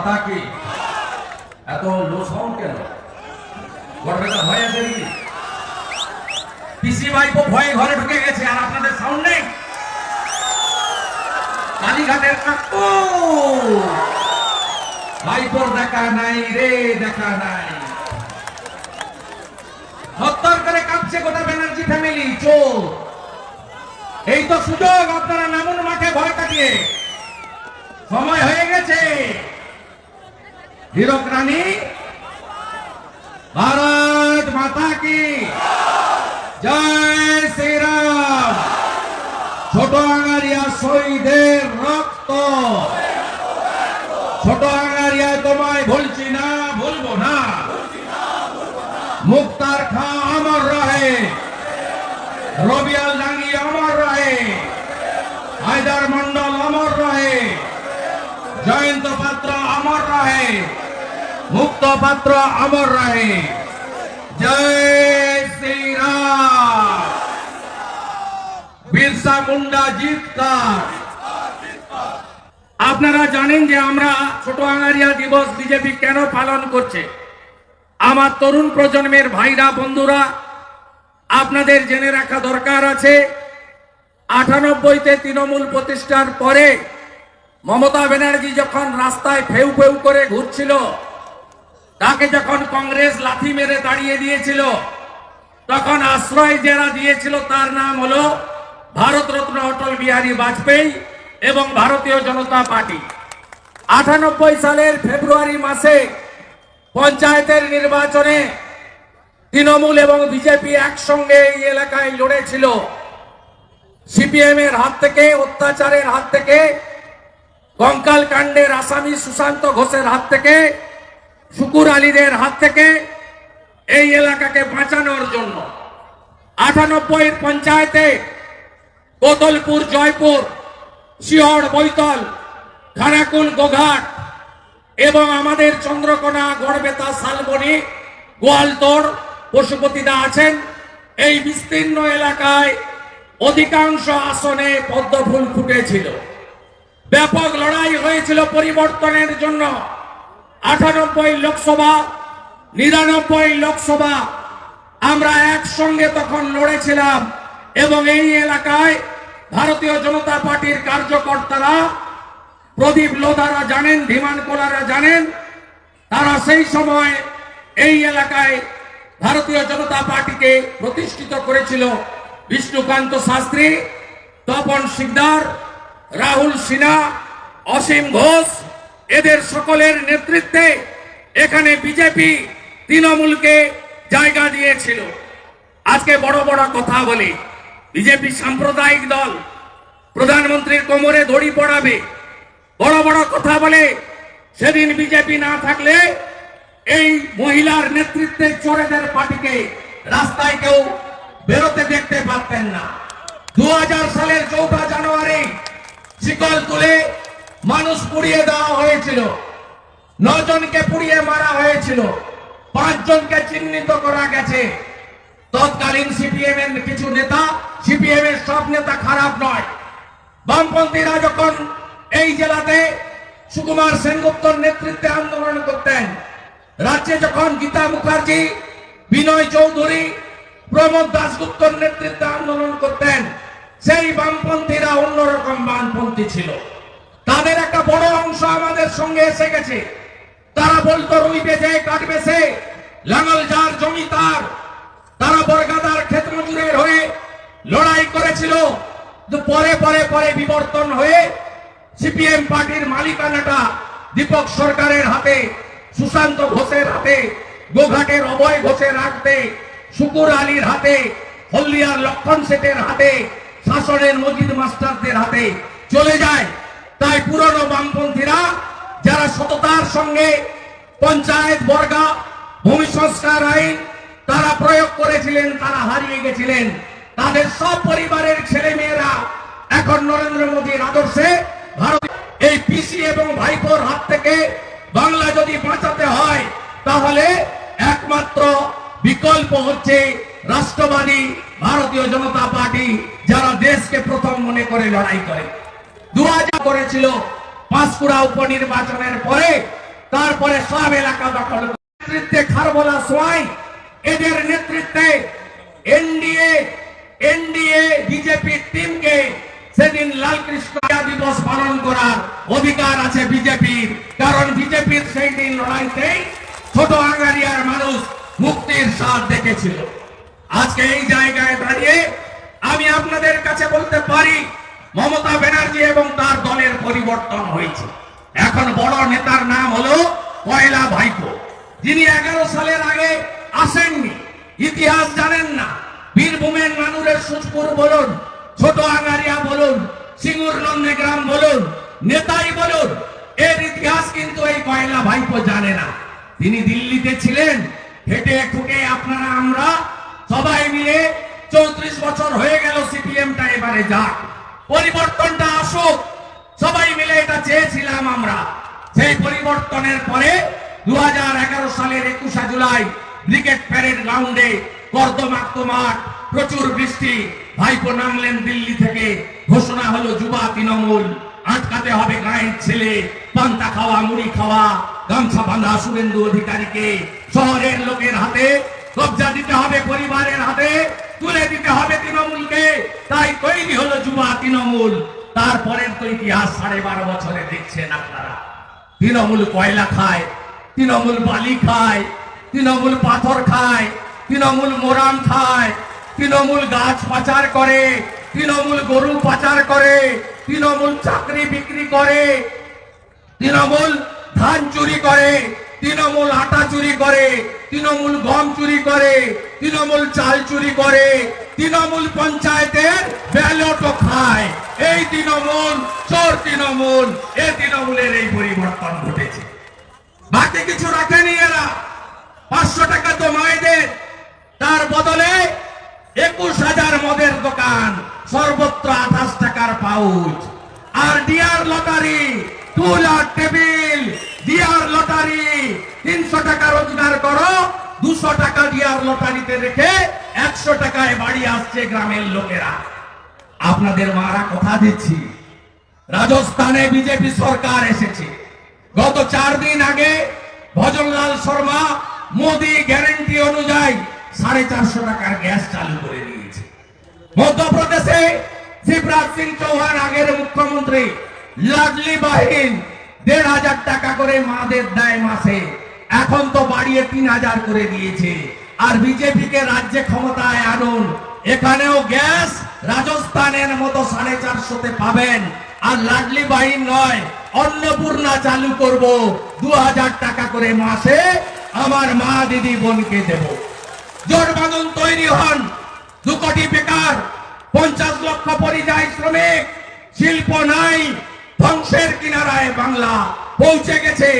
মাতা কি? এত লো সাউন্ড কেন? গড়বেটা ভয় আছে নাকি? পিসি ভাইপো ভয়ে ঘরে ঢুকে গেছে আর আপনাদের সাউন্ড নেই। কালীঘাটের কাকু ভাইপোর দেখা নাই রে, দেখা নাই। হত্যার করে কাঁপছে গোটা ব্যানার্জি ফ্যামিলি। চোর, এই তো সুযোগ, আপনারা নামুন মাঠে ভয় কাটিয়ে। সময় হয়ে গেছে। হীরক রানী, ভারত মাতা কি জয়, শ্রীরাম। ছোট আঙ্গারিয়া শহীদের রক্ত, ছোট আঙ্গারিয়া তোমায় ভুলছি না, ভুলবো না। মুক্তার খা অমর রহে, রবিয়াল ডাঙ্গি অমর রহে, হায়দার মন্ডল অমর রহে, জয়ন্ত পাত্র অমর রহে, মুক্ত পাত্র অমর রহে। জয় শ্রীরাম। বিরসা মুন্ডা জিতকার। আপনারা জানেন যে আমরা ছোট আঙ্গারিয়া দিবস বিজেপি কেন পালন করছে। আমার তরুণ প্রজন্মের ভাইরা, বন্ধুরা, আপনাদের জেনে রাখা দরকার আছে। 98তে তৃণমূল প্রতিষ্ঠার পরে মমতা ব্যানার্জি যখন রাস্তায় ফেউ ফেউ করে ঘুরছিল, তাকে যখন কংগ্রেস লাথি মেরে তাড়িয়ে দিয়েছিল, তখন আশ্রয় যারা দিয়েছিল তার নাম হলো ভারতরত্ন অটল বিহারী বাজপেয়ী এবং ভারতীয় জনতা পার্টি। 98 সালের ফেব্রুয়ারি মাসে পঞ্চায়েতের নির্বাচনে তৃণমূল এবং বিজেপি একসঙ্গে এই এলাকায় লড়েছিল। সিপিএম এর হাত থেকে, অত্যাচারের হাত থেকে, কঙ্কাল কাণ্ডের আসামি সুশান্ত ঘোষের হাত থেকে, শুকুর আলীদের হাত থেকে এই এলাকাকে বাঁচানোর জন্য 98 পঞ্চায়েতে কোতলপুর, জয়পুর, শিহর, বৈতল, খানাকুল, গোঘাট এবং আমাদের চন্দ্রকোনা, গড়বেতা, শালবনী, গোয়ালতোড়, পশুপতিদা আছেন। এই বিস্তীর্ণ এলাকায় অধিকাংশ আসনে পদ্মফুল ফুটেছিল। ব্যাপক লড়াই হয়েছিল পরিবর্তনের জন্য। 98 লোকসভা, 99 লোকসভা আমরা একসঙ্গে তখন লড়েছিলাম এবং এই এলাকায় ভারতীয় জনতা পার্টির কার্যকর্তারা, প্রদীপ লোধারা জানেন, ধীমান কোলারা জানেন, তারা সেই সময় এই এলাকায় ভারতীয় জনতা পার্টিকে প্রতিষ্ঠিত করেছিল। বিষ্ণুকান্ত শাস্ত্রী, তপন শিকদার, রাহুল সিনহা, অসীম ঘোষ, এদের সকলের নেতৃত্বে এখানে বিজেপি তৃণমূলকে জায়গা দিয়েছিল। আজকে বড় বড় কথা বলে বিজেপি সাম্প্রদায়িক দল, প্রধানমন্ত্রীর কোমরে দড়ি পড়াবে, বড় বড় কথা বলে। সেদিন বিজেপি না থাকলে এই মহিলার নেতৃত্বে চোরেদের পার্টিকে রাস্তায় কেউ বেরোতে দেখতে পারতেন না। 2000 সালের 4 জানুয়ারি শিকল তুলে মানুষ পুড়িয়ে দেওয়া হয়েছিল। 9 জনকে পুড়িয়ে মারা হয়েছিল, 5 জনকে চিহ্নিত করা গেছে। তৎকালীন সিপিএম এর কিছু নেতা, সিপিএম এর সব নেতা খারাপ নয়। বামপন্থীরা যখন এই জেলাতে সুকুমার সেনগুপ্তর নেতৃত্বে আন্দোলন করতেন, রাজ্যে যখন গীতা মুখার্জি, বিনয় চৌধুরী, প্রমোদ দাশগুপ্তর নেতৃত্বে আন্দোলন করতেন, সেই বামপন্থীরা অন্যরকম বামপন্থী ছিল। তাদের একটা বড় অংশ আমাদের সঙ্গে এসে গেছে। তারা বলতো রুই বেজে কাটবে সে, লাঙল যার জমি তার। তারা বর্গাদার ক্ষেত মজুরের হয়ে লড়াই করেছিল। পরে পরে পরে বিবর্তন হয়ে সিপিএম পার্টির মালিকানাটা দীপক সরকারের হাতে, সুশান্ত ঘোষের হাতে, গোঘাটের অভয় ঘোষের হাতে, শুকুর আলীর হাতে, হলদিয়ার লক্ষণ শেঠের হাতে, শাসনের মজিদ মাস্টারদের হাতে চলে যায়। তাই পুরনো বামপন্থীরা যারা সততার সঙ্গে পঞ্চায়েত বর্গা, ভূমি সংস্কার আইন তারা প্রয়োগ করেছিলেন, তারা হারিয়ে গেছিলেন। তাদের সব পরিবারের ছেলে মেয়েরা এখন নরেন্দ্র মোদীর আদর্শে ভারত। এই পিসি এবং ভাইপোর হাত থেকে বাংলা যদি বাঁচাতে হয়, তাহলে একমাত্র বিকল্প হচ্ছে রাষ্ট্রবাদী ভারতীয় জনতা পার্টি, যারা দেশকে প্রথম মনে করে লড়াই করে। 2000 করেছিল পাঁশকুড়া উপনির্বাচনের পরে তারপরে সব এলাকা দখল করে। নেতৃত্বে খারবোলা সোয়াই, এদের নেতৃত্বে এনডিএ বিজেপির টিমকে সেদিন লালকৃষ্ণ দিবস পালন করার অধিকার আছে বিজেপির, কারণ বিজেপির সেই দিন লড়াইতেই ছোট আঙ্গারিয়ার মানুষ মুক্তির স্বাদ দেখেছিল। আজকে এই জায়গায় দাঁড়িয়ে আমি আপনাদের কাছে বলতে পারি, মমতা ব্যানার্জি এবং তার দলের পরিবর্তন হয়েছে। এখন বড় নেতার নাম হলো কয়লা ভাইপো, যিনি 11 সালের আগে আসেননি, ইতিহাস জানেন না। বীরভূমের নানুরের সুজপুর বলুন, ছোট আঙ্গারিয়া বলুন, সিঙ্গুর নন্দীগ্রাম বলুন, নেতাই বলুন, এর ইতিহাস কিন্তু এই কয়লা ভাইপো জানে না। তিনি দিল্লিতে ছিলেন, হেঁটে ঠুকে আপনারা আমরা সবাই মিলে 34 বছর হয়ে গেল, সিপিএমটা এবারে যাক, পরিবর্তনটা আসুক, সবাই মিলে এটা চেয়েছিলাম আমরা। সেই পরিবর্তনের পরে 2011 সালের 21 জুলাই ব্রিগেড প্যারেড গ্রাউন্ডে কর্দমাক্ত মাঠ, প্রচুর বৃষ্টি, ভাইপো নামলেন দিল্লি থেকে, ঘোষণা হলো যুবা তৃণমূল, আটকাতে হবে গায়ের ছেলে, পান্তা খাওয়া, মুড়ি খাওয়া, গামছা বাঁধা শুভেন্দু অধিকারীকে শহরের লোকের হাতে কবজা দিতে হবে, পরিবারের হাতে তুলে দিতে হবে তৃণমূলকে। তাই তৈরি হলো যুবা তৃণমূল। তারপরের তো ইতিহাস 12.5 বছরে দেখছেন আপনারা। তৃণমূল কয়লা খায়, তৃণমূল বালি খায়, তৃণমূল পাথর খায়, তৃণমূল মোরাম খায়, তৃণমূল গাছ পাচার করে, তৃণমূল গরু পাচার করে, তৃণমূল চাকরি বিক্রি করে, তৃণমূল ধান চুরি করে, তৃণমূল আটা চুরি করে, তৃণমূল গম চুরি করে, তৃণমূল চাল চুরি করে, তৃণমূল পঞ্চায়েতের ব্যালটও খায়। এই তৃণমূল, চোর তৃণমূল, এই তৃণমূলের এই পরিবর্তন ঘটেছে। বাকি কিছু রাখেনি এরা। 500 টাকা তো মায়েদের, তার বদলে 21,000 মদের দোকান, সর্বত্র 28 টাকার পাউচ। আর ডিয়ার লটারি, টুলার টেবিল, ডিয়ার লটারি, 300 টাকা রোজগার করো, 200 টাকা ডিয়ার লটারিতে রেখে 100 টাকায় বাড়ি আসছে গ্রামের লোকেরা। আপনাদের মারা কথা দিচ্ছি, রাজস্থানে বিজেপি সরকার এসেছে। গত 4 দিন আগে ভজনলাল শর্মা মোদি গ্যারান্টি অনুযায়ী 450 টাকার গ্যাস চালু করে দিয়েছে। মধ্যপ্রদেশে শিবরাজ সিং চৌহান, আগের মুখ্যমন্ত্রী, লাডলি বাহিন 1,500 টাকা করে মাদের দেয় মাসে, এখন তো বাড়িয়ে 3,000 করে দিয়েছে। আর বিজেপিকে রাজ্যে ক্ষমতায় আনুন, এখানেও গ্যাস রাজস্থানের মতো 450-তে পাবেন। আর লাডলি বাহিন নয়, অন্নপূর্ণা চালু করব, 2,000 টাকা করে মাসে আমার মা দিদি বোনকে দেব। জোট বাঁধন তৈরি হন, 2 কোটি বেকার, 50 লক্ষ পরিযায়ী শ্রমিক, শিল্প নাই, ধ্বংসের কিনারায় বাংলা পৌঁছে গেছে।